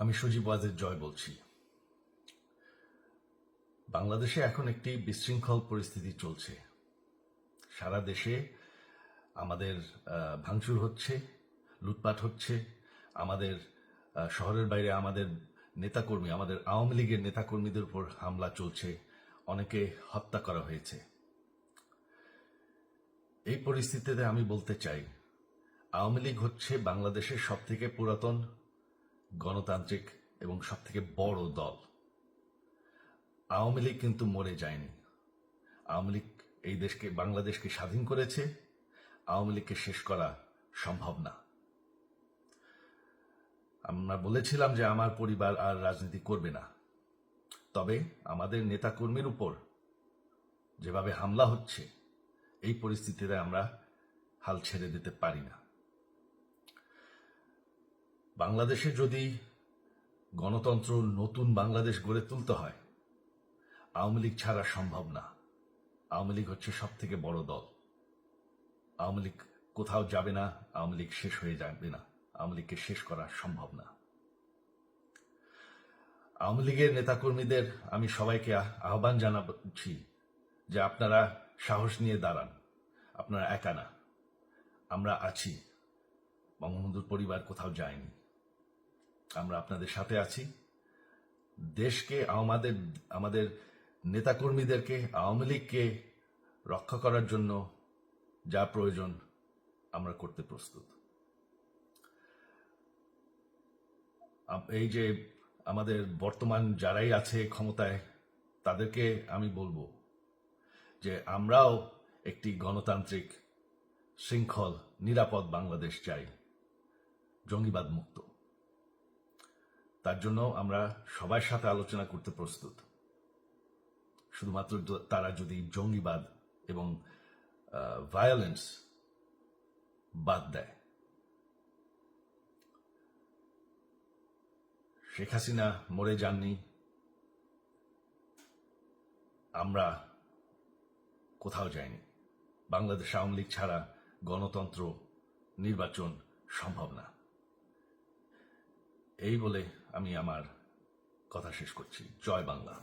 আমি সজীব ওয়াজেদ জয় বলছি। বাংলাদেশে এখন একটি বিশৃঙ্খল পরিস্থিতি চলছে। সারা দেশে আমাদের ভাঙচুর হচ্ছে, লুটপাট হচ্ছে। আমাদের শহরের বাইরে আমাদের নেতাকর্মী, আমাদের আওয়ামী লীগের নেতাকর্মীদের উপর হামলা চলছে, অনেকে হত্যা করা হয়েছে। এই পরিস্থিতিতে আমি বলতে চাই, আওয়ামী লীগ হচ্ছে বাংলাদেশের সবথেকে পুরাতন গণতান্ত্রিক এবং সবথেকে বড় দল। আওয়ামী লীগ কিন্তু মরে যায়নি। আওয়ামী লীগ এই দেশকে, বাংলাদেশকে স্বাধীন করেছে। আওয়ামী লীগকে শেষ করা সম্ভব না। আমরা বলেছিলাম যে আমার পরিবার আর রাজনীতি করবে না, তবে আমাদের নেতাকর্মীর উপর যেভাবে হামলা হচ্ছে, এই পরিস্থিতিতে আমরা হাল ছেড়ে দিতে পারি না। বাংলাদেশে যদি গণতন্ত্র, নতুন বাংলাদেশ গড়ে তুলতে হয়, আওয়ামী লীগ ছাড়া সম্ভব না। আওয়ামী লীগ হচ্ছে সব থেকে বড় দল। আওয়ামী লীগ কোথাও যাবে না, আওয়ামী লীগ শেষ হয়ে যাবে না। আওয়ামী লীগকে শেষ করা সম্ভব না। আওয়ামী লীগের নেতাকর্মীদের আমি সবাইকে আহ্বান জানাচ্ছি যে আপনারা সাহস নিয়ে দাঁড়ান। আপনারা একা না, আমরা আছি। বঙ্গবন্ধুর পরিবার কোথাও যায়নি, আমরা আপনাদের সাথে আছি। দেশকে, আমাদের নেতাকর্মীদেরকে, আওয়ামী লীগকে রক্ষা করার জন্য যা প্রয়োজন আমরা করতে প্রস্তুত। এই যে আমাদের বর্তমান যারাই আছে ক্ষমতায়, তাদেরকে আমি বলবো যে আমরাও একটি গণতান্ত্রিক, শৃঙ্খল, নিরাপদ বাংলাদেশ চাই, জঙ্গিবাদ মুক্ত। তার জন্য আমরা সবার সাথে আলোচনা করতে প্রস্তুত। শুধুমাত্র তারা যদি জঙ্গিবাদ এবং ভায়োলেন্স বাদ দেয়। শেখ হাসিনা মরে যাননি, আমরা কোথাও যাইনি। বাংলাদেশ আওয়ামী লীগ ছাড়া গণতন্ত্র, নির্বাচন সম্ভব না। এই বলে আমি আমার কথা শেষ করছি। জয় বাংলা।